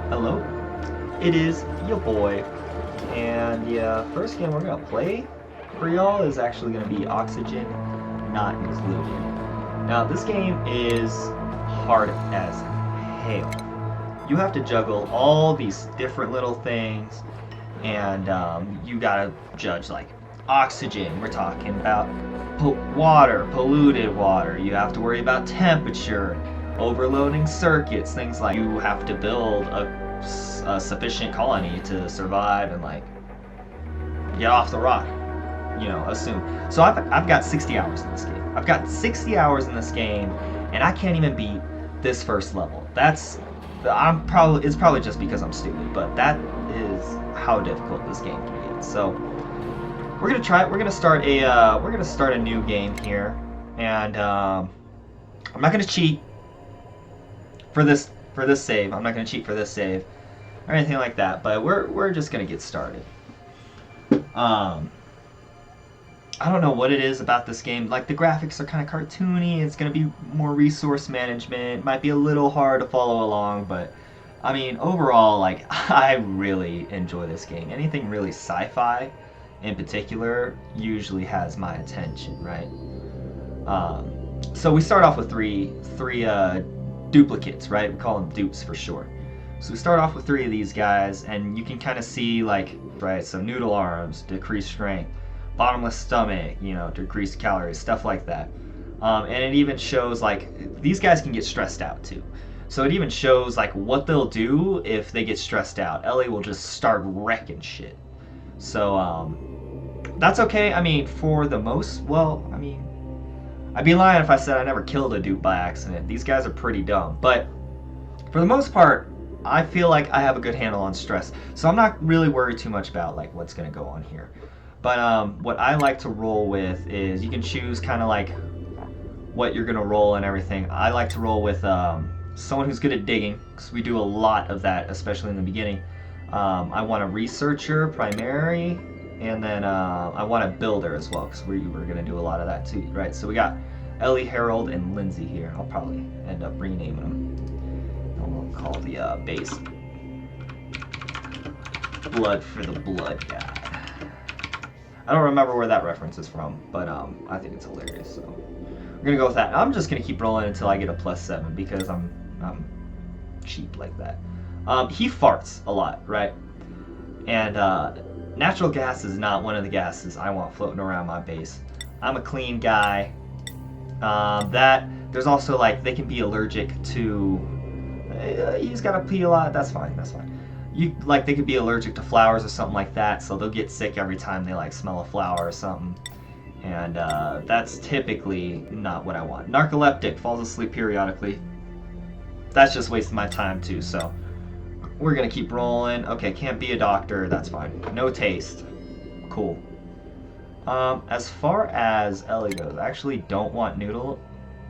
Hello, it is your boy, and the first game we're gonna play for y'all is actually gonna be Oxygen Not Included. Now, this game is hard as hell. You have to juggle all these different little things, and you gotta judge like oxygen. We're talking about water, polluted water. You have to worry about temperature, overloading circuits, things like you have to build a sufficient colony to survive and like get off the rock. Assume. So I've got 60 hours in this game. I've got 60 hours in this game, and I can't even beat this first level. It's probably just because I'm stupid, but that is how difficult this game can get. So we're gonna try it. We're gonna start a new game here, and I'm not gonna cheat for this save. I'm not gonna cheat for this save or anything like that. But we're just gonna get started. I don't know what it is about this game. Like, the graphics are kind of cartoony. It's going to be more resource management. Might be a little hard to follow along, but I mean, overall, like, I really enjoy this game. Anything really sci-fi in particular usually has my attention, right? So we start off with three duplicates, right? We call them dupes for short. So we start off with 3 of these guys, and you can kind of see, like, right, so noodle arms, decreased strength, bottomless stomach, decreased calories, stuff like that. And it even shows, like, these guys can get stressed out too. So it even shows, like, what they'll do if they get stressed out. Ellie will just start wrecking shit. So, that's okay. I mean, I'd be lying if I said I never killed a dupe by accident. These guys are pretty dumb. But for the most part, I feel like I have a good handle on stress. So I'm not really worried too much about, like, what's going to go on here. But what I like to roll with is you can choose kind of like what you're going to roll and everything. I like to roll with someone who's good at digging, because we do a lot of that, especially in the beginning. I want a researcher, primary, and then I want a builder as well, because we're going to do a lot of that too, right? So we got Ellie, Harold, and Lindsay here. I'll probably end up renaming them. We'll call the base Blood for the Blood guy. I don't remember where that reference is from, but I think it's hilarious. So we're gonna go with that. I'm just gonna keep rolling until I get a +7 because I'm cheap like that. He farts a lot, right? And natural gas is not one of the gases I want floating around my base. I'm a clean guy. There's also, like, they can be allergic to. He's gotta pee a lot. That's fine. They could be allergic to flowers or something like that, so they'll get sick every time they, like, smell a flower or something. And that's typically not what I want. Narcoleptic, falls asleep periodically. That's just wasting my time too, so we're gonna keep rolling. Okay, can't be a doctor, that's fine. No taste. Cool. As far as Ellie goes, I actually don't want noodle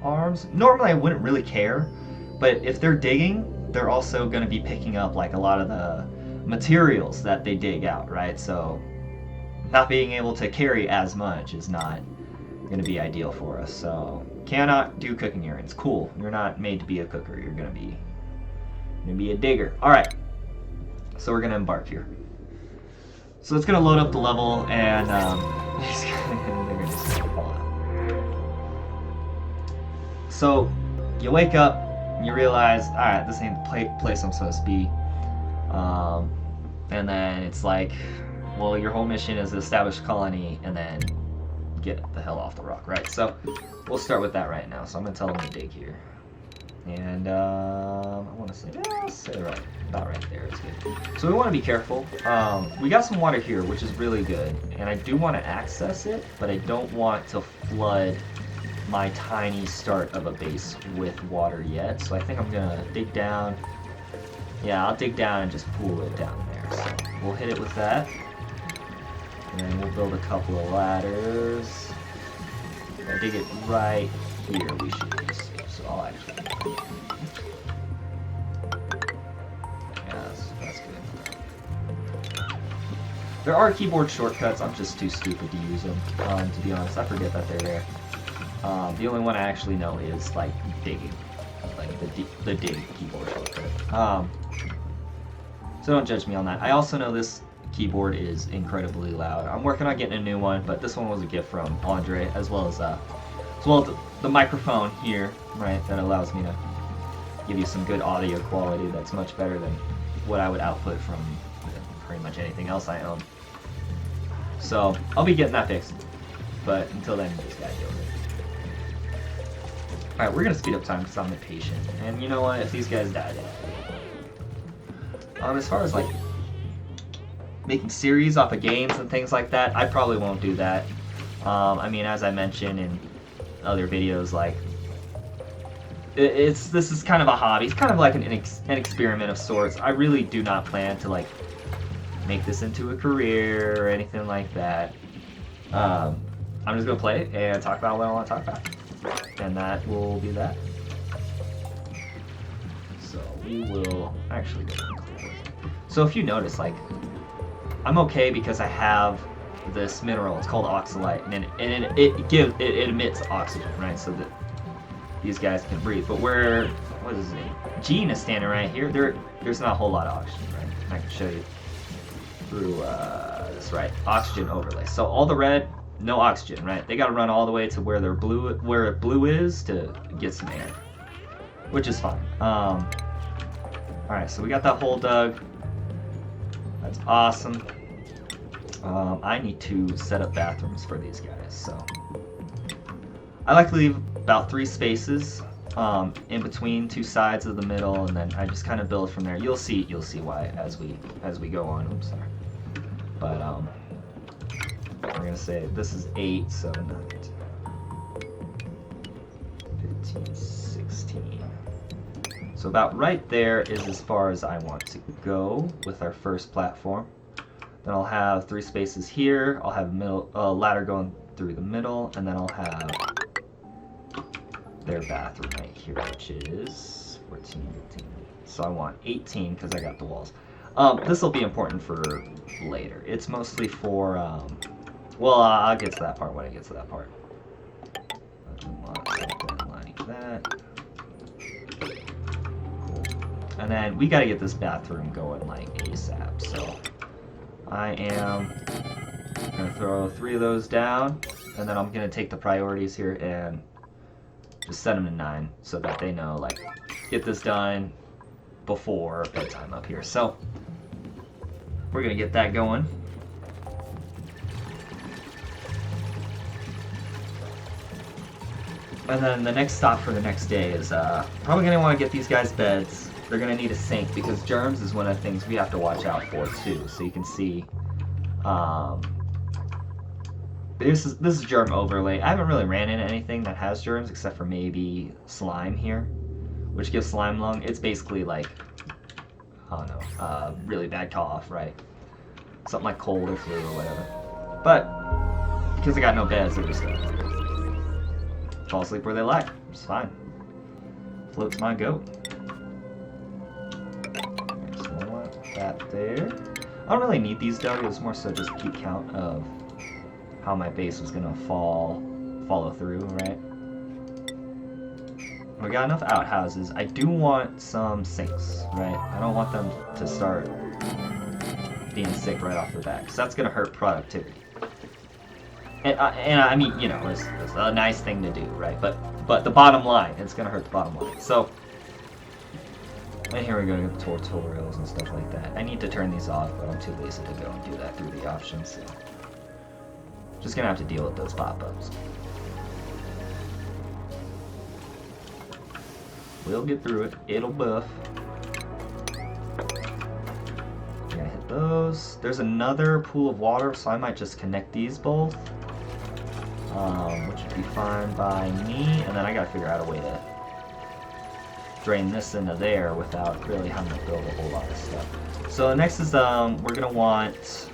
arms. Normally I wouldn't really care, but if they're digging, they're also going to be picking up, like, a lot of the materials that they dig out, right? So not being able to carry as much is not going to be ideal for us. So cannot do cooking errands. Cool. You're not made to be a cooker. You're going to be a digger. All right. So we're going to embark here. So it's going to load up the level, and they're going to just fall out. So you wake up. You realize, alright, this ain't the place I'm supposed to be. And then it's like, well, your whole mission is to establish a colony and then get the hell off the rock, right? So we'll start with that right now. So I'm going to tell them to dig here. And I want to say, I'll say about right there is good. So we want to be careful. We got some water here, which is really good. And I do want to access it, but I don't want to flood my tiny start of a base with water yet, so I think I'm gonna dig down. Yeah, I'll dig down and just pool it down there. So we'll hit it with that, and then we'll build a couple of ladders. If I dig it right here, we should be safe. So I'll actually. Yeah, that's good. There are keyboard shortcuts. I'm just too stupid to use them. To be honest, I forget that they're there. The only one I actually know is, like, digging, like the dig keyboard shortcut. So don't judge me on that. I also know this keyboard is incredibly loud. I'm working on getting a new one, but this one was a gift from Andre, as well as the microphone here, right, that allows me to give you some good audio quality that's much better than what I would output from pretty much anything else I own. So I'll be getting that fixed, but until then, you just gotta deal with it. Alright, we're gonna speed up time because I'm impatient, and you know what, if these guys die, they die. As far as like making series off of games and things like that, I probably won't do that. I mean, as I mentioned in other videos, like this is kind of a hobby. It's kind of like an experiment of sorts. I really do not plan to like make this into a career or anything like that. I'm just gonna play it and talk about what I want to talk about, and that will be that. So we will actually go and clear. So if you notice, like, I'm okay because I have this mineral. It's called oxalite, and it emits oxygen, right? So that these guys can breathe. But what is his name? Gene is standing right here. There's not a whole lot of oxygen, right? I can show you through this, right? Oxygen overlay. So all the red, no oxygen, right? They got to run all the way to where blue is to get some air, which is fine. All right, so we got that hole dug. That's awesome. I need to set up bathrooms for these guys, so I like to leave about 3 spaces in between 2 sides of the middle, and then I just kind of build from there. You'll see why as we go on. Oops, sorry. But we're gonna say this is 8, so 15, 16. So about right there is as far as I want to go with our first platform. Then I'll have 3 spaces here. I'll have a ladder going through the middle, and then I'll have their bathroom right here, which is 14, 15. So I want 18 because I got the walls. This will be important for later. It's mostly for, well, I'll get to that part when I get to that part. I want something like that. And then we got to get this bathroom going like ASAP. So I am going to throw 3 of those down, and then I'm going to take the priorities here and just set them to 9 so that they know, like, get this done before bedtime up here. So we're going to get that going. And then the next stop for the next day is probably going to want to get these guys beds. They're going to need a sink because germs is one of the things we have to watch out for too. So you can see this is germ overlay. I haven't really ran into anything that has germs except for maybe slime here, which gives slime lung. It's basically like, I don't know, really bad cough, right? Something like cold or flu or whatever. But because I got no beds, they're just gonna fall asleep where they like. It's fine. Float's my goat. That there. I don't really need these dug. It was more so just keep count of how my base was gonna follow through, right? We got enough outhouses. I do want some sinks, right? I don't want them to start being sick right off the bat, because that's gonna hurt productivity. And I mean, you know, it's a nice thing to do, right? But the bottom line, it's gonna hurt the bottom line. So. And here we go to the tutorials and stuff like that. I need to turn these off, but I'm too lazy to go and do that through the options, so just gonna have to deal with those pop-ups. We'll get through it. It'll buff. Gonna hit those. There's another pool of water, so I might just connect these both, which would be fine by me. And then I gotta figure out a way to drain this into there without really having to build a whole lot of stuff. So next is we're gonna want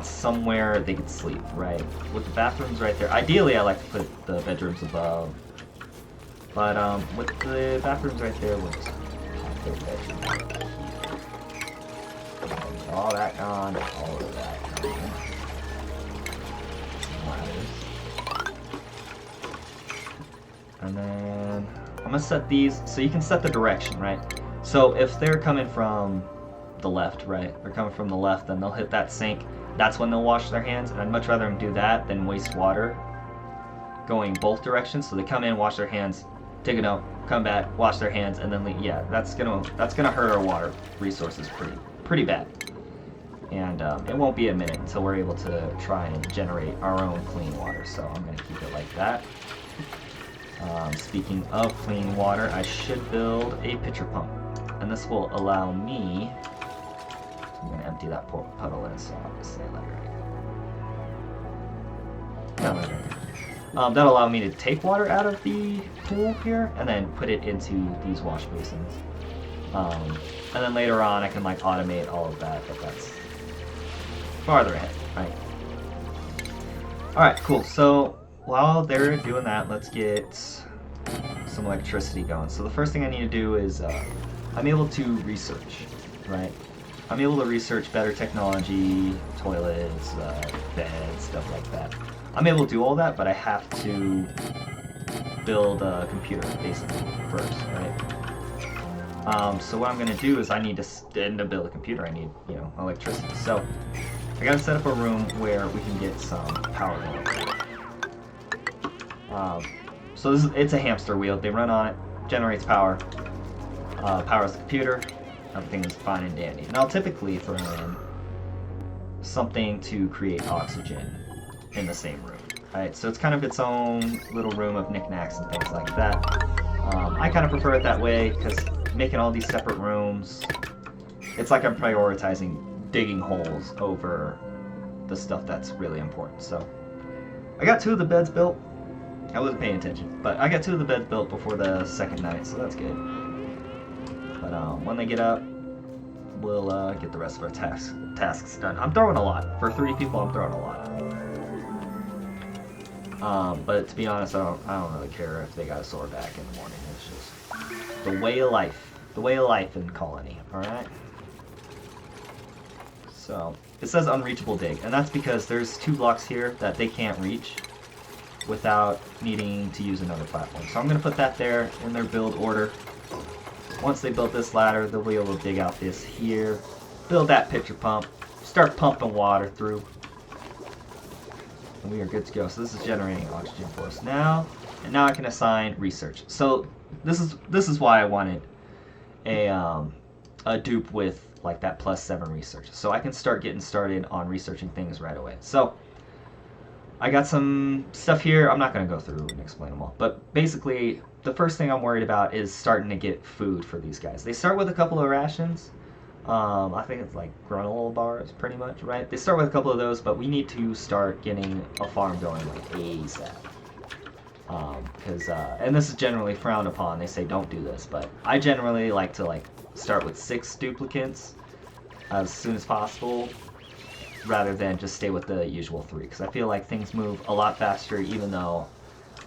somewhere they could sleep, right? With the bathrooms right there. Ideally, I like to put the bedrooms above, but with the bathrooms right there, we'll just pop their bedroom right here. All that gone, all of that gone. And then I'm gonna set these, so you can set the direction, right? So if they're coming from the left, right? They're coming from the left, then they'll hit that sink. That's when they'll wash their hands, and I'd much rather them do that than waste water going both directions. So they come in, wash their hands, take a note, come back, wash their hands, and then leave. Yeah, that's gonna hurt our water resources pretty bad. And it won't be a minute until we're able to try and generate our own clean water. So I'm gonna keep it like that. Speaking of clean water, I should build a pitcher pump, and this will allow me. I'm gonna empty that puddle in, so I'll just say that right. No, right here. That'll allow me to take water out of the pool here and then put it into these wash basins. And then later on I can like automate all of that, but that's farther ahead, right? Alright, cool. So while they're doing that, let's get some electricity going. So the first thing I need to do is I'm able to research, right? I'm able to research better technology, toilets, beds, stuff like that. I'm able to do all that, but I have to build a computer, basically, first, right? So what I'm going to do is I need to build a computer, I need, you know, electricity. So I got to set up a room where we can get some power going. So it's a hamster wheel. They run on it, generates power, powers the computer. Everything is fine and dandy. And I'll typically throw in something to create oxygen in the same room. Right? So it's kind of its own little room of knickknacks and things like that. I kind of prefer it that way because making all these separate rooms, it's like I'm prioritizing digging holes over the stuff that's really important. So I got 2 of the beds built. I wasn't paying attention, but I got 2 of the beds built before the second night, so that's good. But when they get up, we'll get the rest of our tasks done. I'm throwing a lot. For 3 people, I'm throwing a lot. But to be honest, I don't really care if they got a sore back in the morning. It's just the way of life. The way of life in Colony, alright? So, it says unreachable dig, and that's because there's 2 blocks here that they can't reach without needing to use another platform. So I'm going to put that there in their build order. Once they build this ladder, they'll be able to dig out this here, build that pitcher pump, start pumping water through, and we are good to go. So this is generating oxygen for us now, and now I can assign research. So this is why I wanted a dupe with like that +7 research, so I can start getting started on researching things right away. So I got some stuff here. I'm not going to go through and explain them all, but basically the first thing I'm worried about is starting to get food for these guys. They start with a couple of rations. I think it's like granola bars, pretty much, right? They start with a couple of those, but we need to start getting a farm going like ASAP. And this is generally frowned upon. They say don't do this, but I generally like to start with 6 duplicates as soon as possible, rather than just stay with the usual 3, because I feel like things move a lot faster even though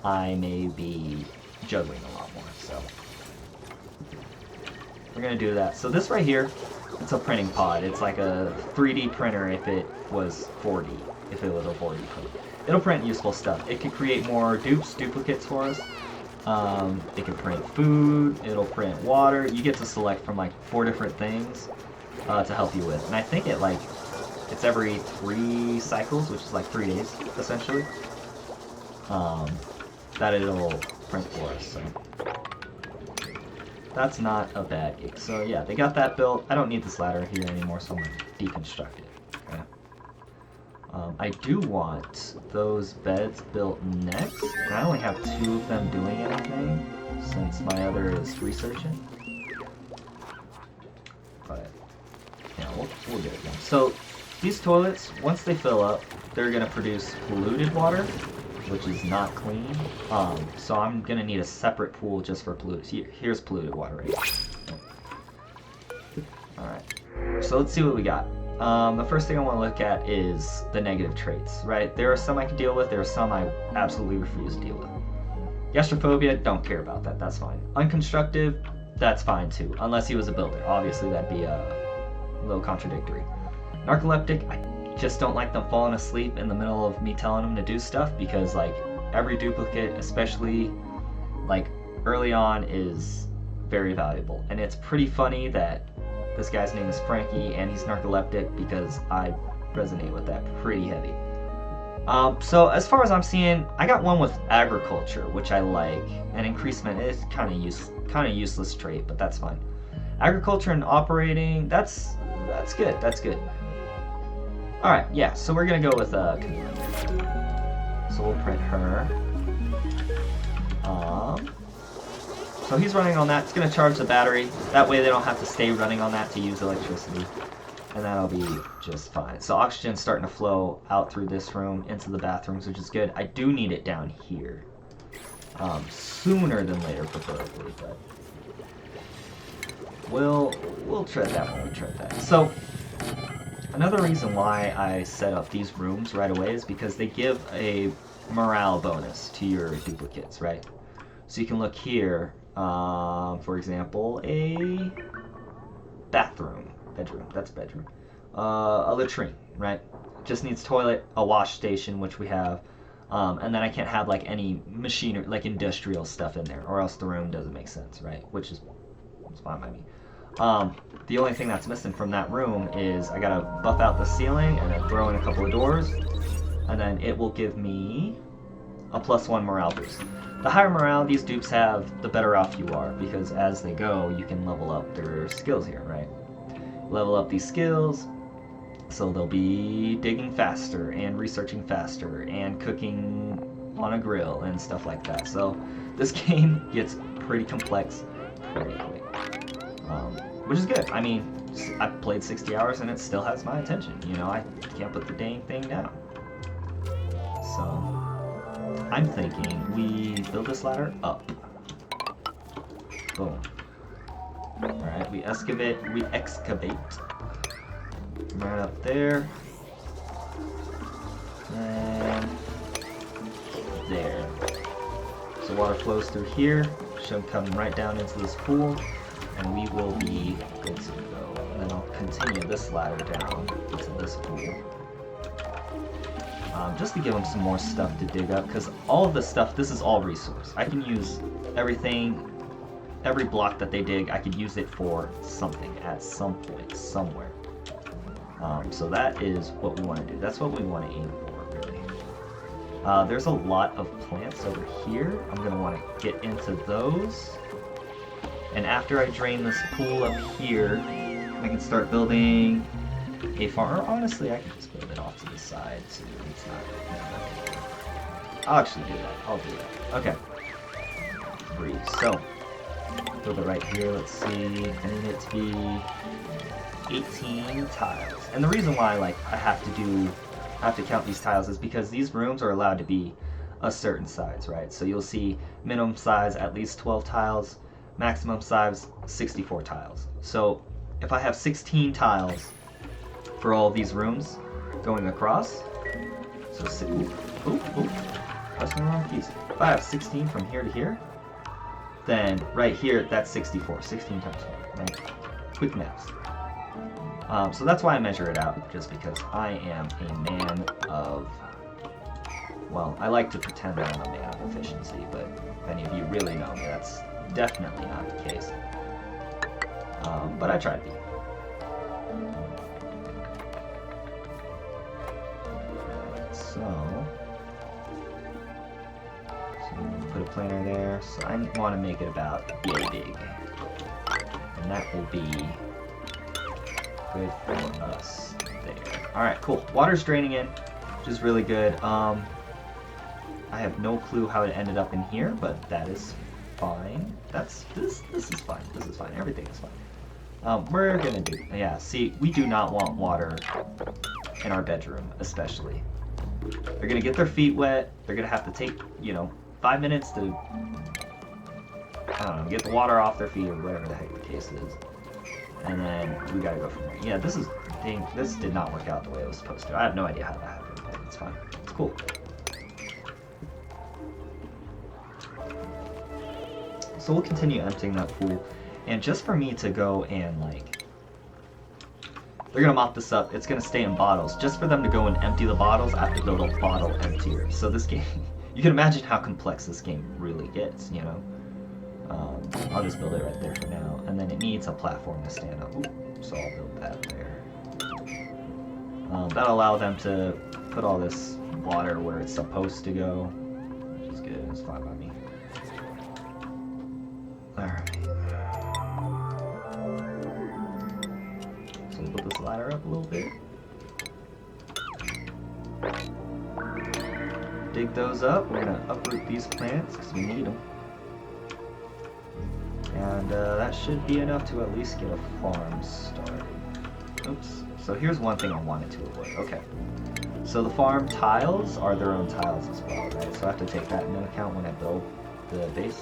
I may be juggling a lot more. So we're gonna do that. So this right here, it's a printing pod. It's like a 3D printer if it was 4D, if it was a 4D print. It'll print useful stuff. It can create more duplicates for us. It can print food, it'll print water. You get to select from like 4 different things to help you with. And I think it's every 3 cycles, which is like 3 days, essentially, that it'll print for us. So that's not a bad gig. So yeah, they got that built. I don't need this ladder here anymore, so I'm going to deconstruct it. Okay. I do want those beds built next, and I only have 2 of them doing anything, since my other is researching. But yeah, we'll get it done. So these toilets, once they fill up, they're going to produce polluted water, which is not clean. So I'm going to need a separate pool just for polluted. Here's polluted water right here. Alright, so let's see what we got. The first thing I want to look at is the negative traits, right? There are some I can deal with, there are some I absolutely refuse to deal with. Gastrophobia, don't care about that, that's fine. Unconstructive, that's fine too, unless he was a builder. Obviously that'd be a little contradictory. Narcoleptic, I just don't like them falling asleep in the middle of me telling them to do stuff, because like every duplicate, especially like early on, is very valuable. And it's pretty funny that this guy's name is Frankie and he's narcoleptic, because I resonate with that pretty heavy. So as far as I'm seeing, I got one with agriculture, which I like, and increasement is kind of useless trait, but that's fine. Agriculture and operating, that's good. That's good. All right, yeah. So we're gonna go with so we'll print her. So he's running on that. It's gonna charge the battery. That way they don't have to stay running on that to use electricity. And that'll be just fine. So oxygen's starting to flow out through this room into the bathrooms, which is good. I do need it down here. Sooner than later, preferably, but we'll tread that when we tread that. So another reason why I set up these rooms right away is because they give a morale bonus to your duplicates, right? So you can look here, for example, a bedroom, that's bedroom. A latrine, right? Just needs toilet, a wash station, which we have, and then I can't have like any machinery, like industrial stuff in there, or else the room doesn't make sense, right? Which is fine by me. The only thing that's missing from that room is I gotta buff out the ceiling and then throw in a couple of doors, and then it will give me a +1 morale boost. The higher morale these dupes have, the better off you are, because as they go, you can level up their skills here, right? Level up these skills, so they'll be digging faster and researching faster and cooking on a grill and stuff like that. So this game gets pretty complex pretty quick, which is good. I mean, I've played 60 hours and it still has my attention. You know, I can't put the dang thing down. So I'm thinking we build this ladder up. Boom. Alright, we excavate right up there, and there. So water flows through here, should come right down into this pool, and we will be good to go. And then I'll continue this ladder down into this pool, just to give them some more stuff to dig up, because all of this stuff, this is all resource. I can use everything. Every block that they dig, I could use it for something at some point, somewhere. So that is what we want to do. That's what we want to aim for, really. There's a lot of plants over here. I'm going to want to get into those. And after I drain this pool up here, I can start building a farm. Or honestly, I can just build it off to the side, too. It's not... I'll actually do that. I'll do that. Okay. Breathe. So... build it right here. Let's see. I need it to be 18 tiles. And the reason why, like, I have to count these tiles is because these rooms are allowed to be a certain size, right? So you'll see minimum size at least 12 tiles, maximum size 64 tiles. So if I have 16 tiles for all these rooms going across, so press the wrong keys. If I have 16 from here to here, then right here, that's 64. 16 times 4, right? Quick maths. So that's why I measure it out, just because I am a man of... Well, I like to pretend that I'm a man of efficiency, but if any of you really know me, that's definitely not the case. But I try to be. So put a planer there, so I want to make it about yay big, and that will be good for us there. Alright, cool. Water's draining in, which is really good. I have no clue how it ended up in here, but that is fine. This is fine. This is fine. Everything is fine. We're gonna do... Yeah, see, we do not want water in our bedroom, especially. They're gonna get their feet wet. They're gonna have to take, 5 minutes to, I don't know, get the water off their feet or whatever the heck the case is. And then we gotta go from there. Yeah, this did not work out the way it was supposed to. I have no idea how that happened, but it's fine. It's cool. So we'll continue emptying that pool. And just for me to go and, they're gonna mop this up. It's gonna stay in bottles. Just for them to go and empty the bottles, I have to build a bottle emptier. So this game... You can imagine how complex this game really gets, I'll just build it right there for now. And then it needs a platform to stand on. Ooh, so I'll build that there. That'll allow them to put all this water where it's supposed to go, which is good. It's fine by me. Alright. So we'll put this ladder up a little bit. Dig those up. We're going to uproot these plants because we need them. And that should be enough to at least get a farm started. Oops. So here's one thing I wanted to avoid. Okay. So the farm tiles are their own tiles as well, right? So I have to take that into account when I build the base.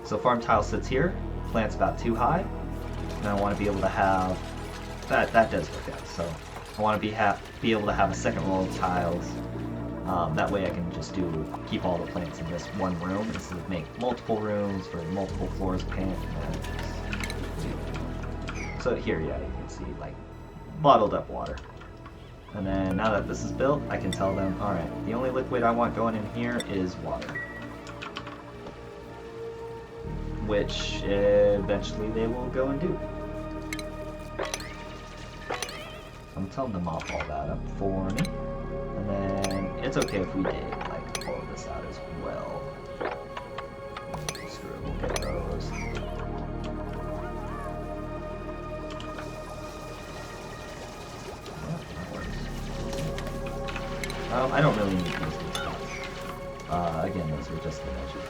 So farm tile sits here, plant's about too high, and I want to be able to have that does work out. So I want to be able to have a second row of tiles. That way I can just keep all the plants in just one room instead of make multiple rooms for multiple floors of plant. So here, yeah, you can see like bottled up water. And then now that this is built, I can tell them, alright, the only liquid I want going in here is water. Which eventually they will go and do. I'm telling them to mop all that up for me. And then it's okay if we dig like all of this out as well. Screw it, we'll get those. I don't really need these spots. Again, those are just the measures.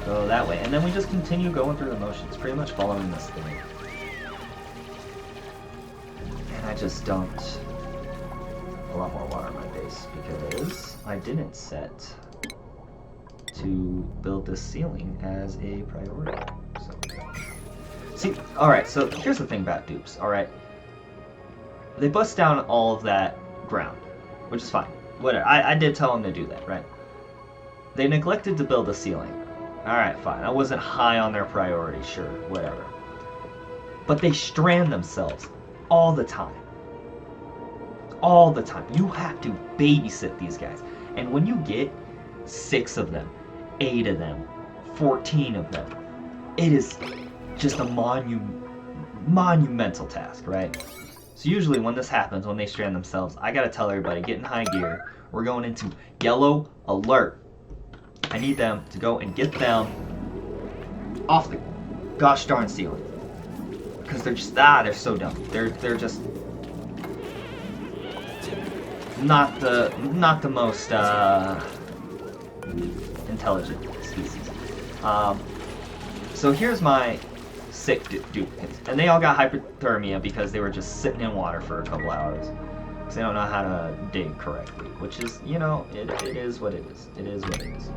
Go that way, and then we just continue going through the motions, pretty much following this thing. And I just dumped a lot more water on my base because I didn't set to build this ceiling as a priority. So, see, alright, so here's the thing about dupes, alright? They bust down all of that ground, which is fine. Whatever. I did tell them to do that, right? They neglected to build a ceiling. Alright, fine. I wasn't high on their priority, sure, whatever. But they strand themselves all the time. All the time. You have to babysit these guys. And when you get 6 of them, 8 of them, 14 of them, it is just a monumental task, right? So usually when this happens, when they strand themselves, I gotta tell everybody, get in high gear. We're going into yellow alert. I need them to go and get them off the gosh darn ceiling. Because they're just, they're so dumb. They're just not the most intelligent species. So here's my sick duplicates. And they all got hypothermia because they were just sitting in water for a couple hours. Because they don't know how to dig correctly. Which is, you know, it is what it is. It is what it is.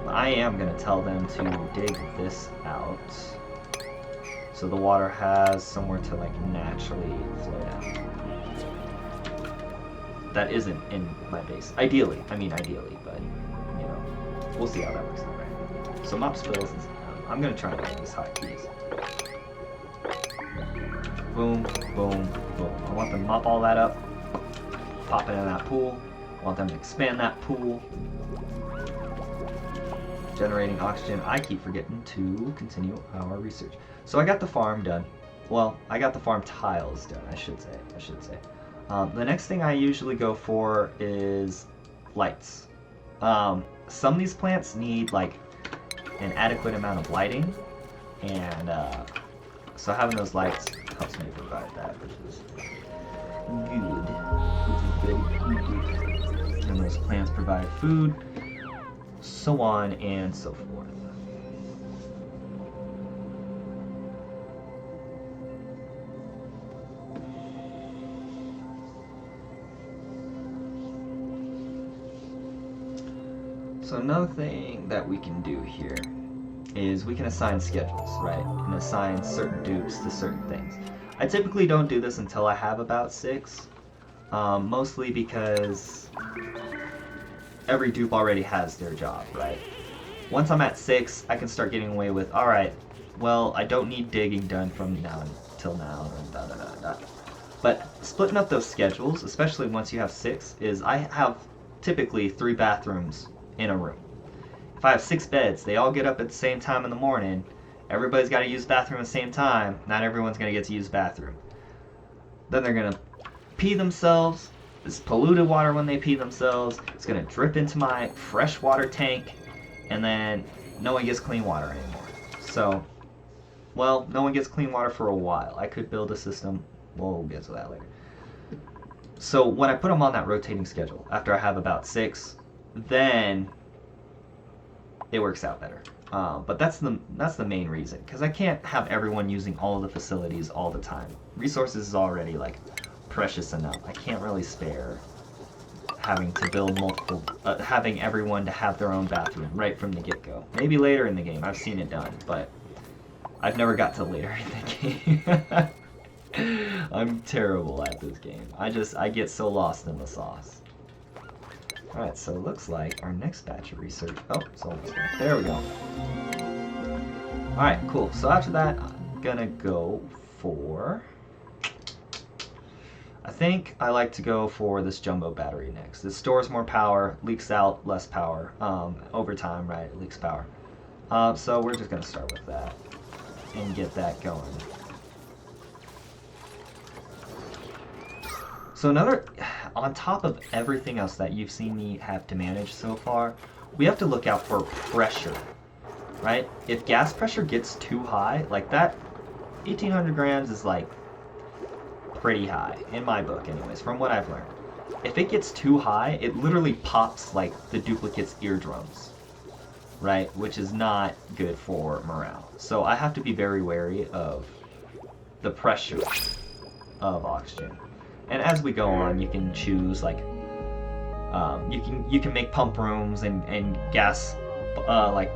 But I am going to tell them to dig this out. So the water has somewhere to, like, naturally flow down. That isn't in my base. Ideally. I mean, ideally, but, you know, we'll see how that works out, right? So mop spills is, I'm going to try and make these hotkeys. Boom, boom, boom. I want them to mop all that up, pop it in that pool. I want them to expand that pool. Generating oxygen. I keep forgetting to continue our research. So I got the farm done. Well, I got the farm tiles done, I should say. The next thing I usually go for is lights. Some of these plants need like an adequate amount of lighting, and so having those lights helps me provide that, which is good. And those plants provide food, so on and so forth. So another thing that we can do here is we can assign schedules, right? And assign certain dupes to certain things. I typically don't do this until I have about 6, mostly because every dupe already has their job, right? Once I'm at 6, I can start getting away with, alright, well, I don't need digging done from now until now, and da da da da. But splitting up those schedules, especially once you have 6, is I have typically 3 bathrooms in a room. If I have 6 beds, they all get up at the same time in the morning. Everybody's got to use the bathroom at the same time. Not everyone's going to get to use the bathroom. Then they're going to pee themselves. It's polluted water when they pee themselves. It's going to drip into my freshwater tank. And then no one gets clean water anymore. So, well, no one gets clean water for a while. I could build a system. We'll get to that later. So when I put them on that rotating schedule, after I have about 6, then it works out better. But that's the main reason, because I can't have everyone using all of the facilities all the time. Resources is already like precious enough. I can't really spare having to build multiple, having everyone to have their own bathroom right from the get-go. Maybe later in the game, I've seen it done, but I've never got to later in the game. I'm terrible at this game. I get so lost in the sauce. Alright, so it looks like our next batch of research... Oh, it's almost done. There we go. Alright, cool. So after that, I'm gonna go for... I think I like to go for this jumbo battery next. It stores more power, leaks out less power. Over time, right, it leaks power. So we're just gonna start with that and get that going. So another, on top of everything else that you've seen me have to manage so far, we have to look out for pressure, right? If gas pressure gets too high, like that 1,800 grams is like pretty high, in my book anyways, from what I've learned. If it gets too high, it literally pops like the duplicate's eardrums, right? Which is not good for morale. So I have to be very wary of the pressure of oxygen. And as we go on, you can choose like you can make pump rooms and gas like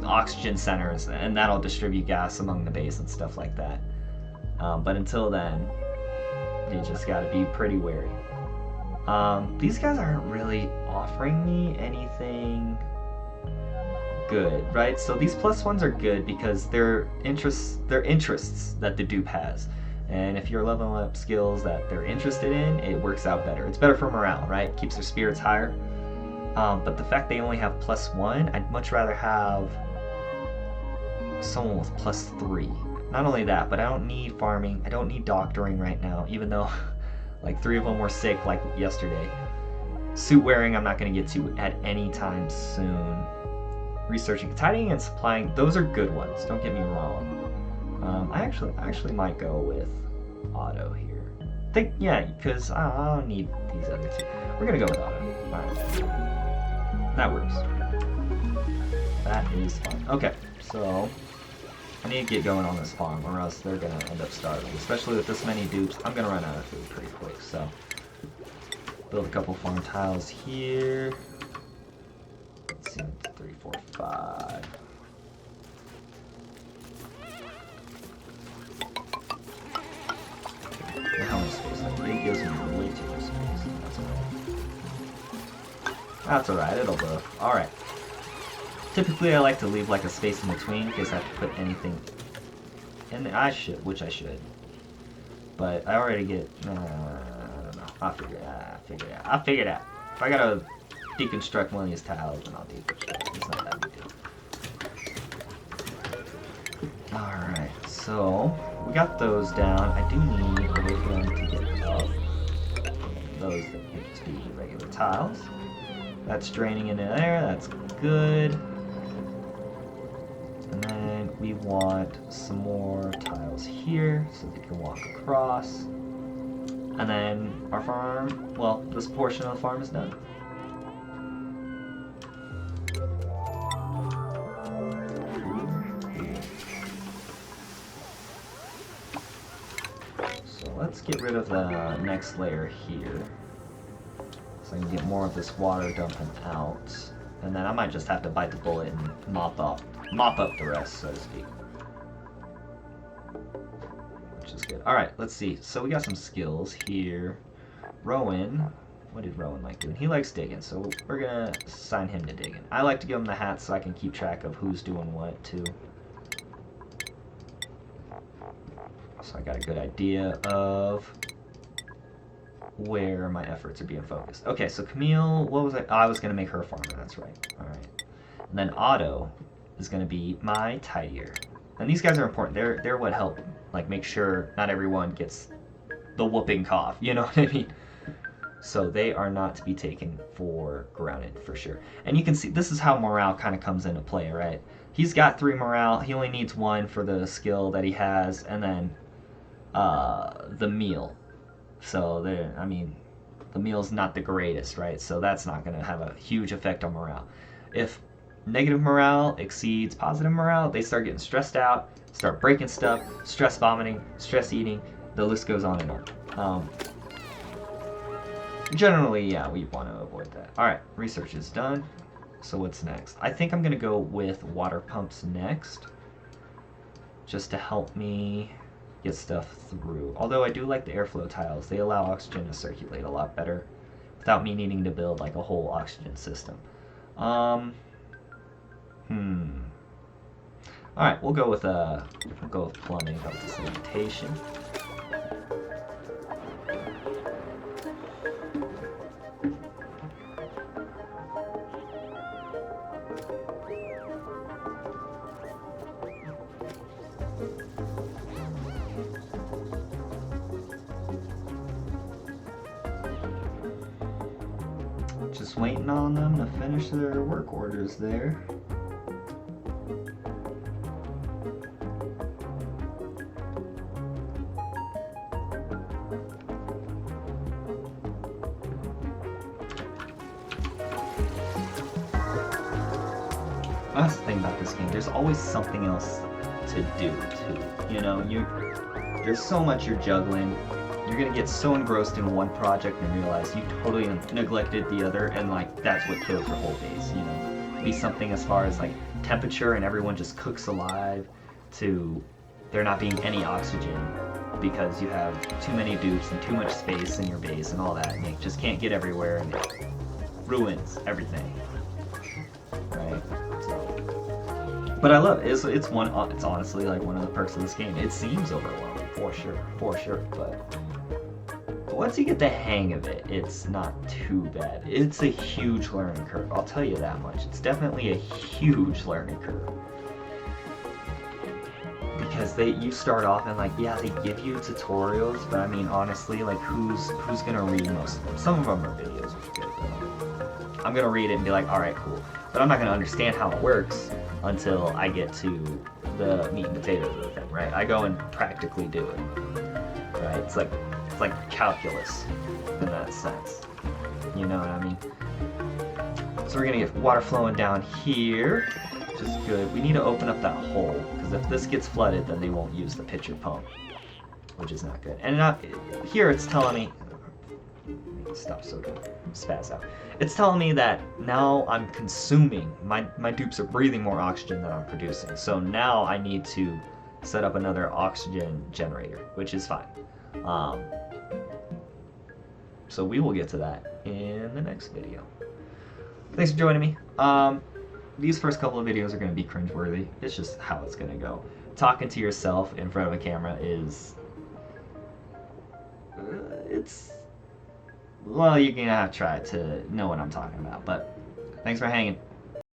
oxygen centers, and that'll distribute gas among the base and stuff like that. But until then, you just got to be pretty wary. These guys aren't really offering me anything good, right? So these +1s are good because they're interests that the dupe has. And if you're leveling up skills that they're interested in, it works out better. It's better for morale, right? Keeps their spirits higher. But the fact they only have +1, I'd much rather have someone with +3. Not only that, but I don't need farming. I don't need doctoring right now, even though like 3 of them were sick like yesterday. Suit wearing I'm not going to get to at any time soon. Researching, tidying, and supplying, those are good ones. Don't get me wrong. I actually might go with auto here. Yeah, because I don't need these other 2. We're gonna go with auto. Alright. That works. That is fine. Okay, so I need to get going on this farm, or else they're gonna end up starving. Especially with this many dupes, I'm gonna run out of food pretty quick. So build a couple farm tiles here. Let's see, 3, 4, 5. How much space? It gives me way too much space. That's alright. That's alright, it'll go. Alright. Typically I like to leave like a space in between in case I have to put anything in there. I should. But I already get... I don't know. I'll figure it out. If I gotta deconstruct one of these tiles, then I'll deconstruct it. It's not that big deal. Alright, so... we got those down. I do need a way for them to get up. Those that get to be regular tiles. That's draining into there. That's good. And then we want some more tiles here so they can walk across. And then our farm, well, this portion of the farm is done. Let's get rid of the next layer here, so I can get more of this water dumping out, and then I might just have to bite the bullet and mop up the rest, so to speak. Which is good. All right, let's see. So we got some skills here. Rowan, what did Rowan like doing? He likes digging, so we're gonna assign him to digging. I like to give him the hat so I can keep track of who's doing what too. So I got a good idea of where my efforts are being focused. Okay, so Camille, what was I? Oh, I was going to make her a farmer, that's right. Alright. And then auto is going to be my tidier. And these guys are important. They're what help like make sure not everyone gets the whooping cough. You know what I mean? So they are not to be taken for granted for sure. And you can see this is how morale kind of comes into play, right? He's got 3 morale. He only needs 1 for the skill that he has, and then the meal. So there, I mean, the meal's not the greatest, right? So that's not going to have a huge effect on morale. If negative morale exceeds positive morale, they start getting stressed out, start breaking stuff, stress vomiting, stress eating. The list goes on and on. Generally, yeah, we want to avoid that. Alright, research is done. So what's next? I think I'm going to go with water pumps next, just to help me get stuff through. Although I do like the airflow tiles. They allow oxygen to circulate a lot better without me needing to build like a whole oxygen system. Alright, we'll go with plumbing, up to sanitation. Just waiting on them to finish their work orders there. That's the thing about this game. There's always something else to do too. You know, there's so much you're juggling. You're gonna get so engrossed in one project and realize you totally neglected the other, and like that's what kills your whole base. You know, be something as far as like temperature and everyone just cooks alive, to there not being any oxygen because you have too many dupes and too much space in your base and all that, and you just can't get everywhere, and it ruins everything. Right. But I love it. It's honestly like one of the perks of this game. It seems overwhelming for sure, but once you get the hang of it, it's not too bad. It's a huge learning curve, I'll tell you that much. It's definitely a huge learning curve. Because you start off and like, yeah, they give you tutorials, but I mean honestly, like who's gonna read most of them? Some of them are videos, which is good, but I'm gonna read it and be like, alright, cool. But I'm not gonna understand how it works until I get to the meat and potatoes of the thing, right? I go and practically do it. Right? It's like calculus in that sense. You know what I mean? So we're gonna get water flowing down here, which is good. We need to open up that hole, because if this gets flooded, then they won't use the pitcher pump, which is not good. And here it's telling me, stop so good, spaz out. It's telling me that now I'm consuming, my dupes are breathing more oxygen than I'm producing. So now I need to set up another oxygen generator, which is fine. So we will get to that in the next video. Thanks for joining me. These first couple of videos are going to be cringeworthy. It's just how it's going to go. Talking to yourself in front of a camera is... well, you're going to have to try to know what I'm talking about. But thanks for hanging.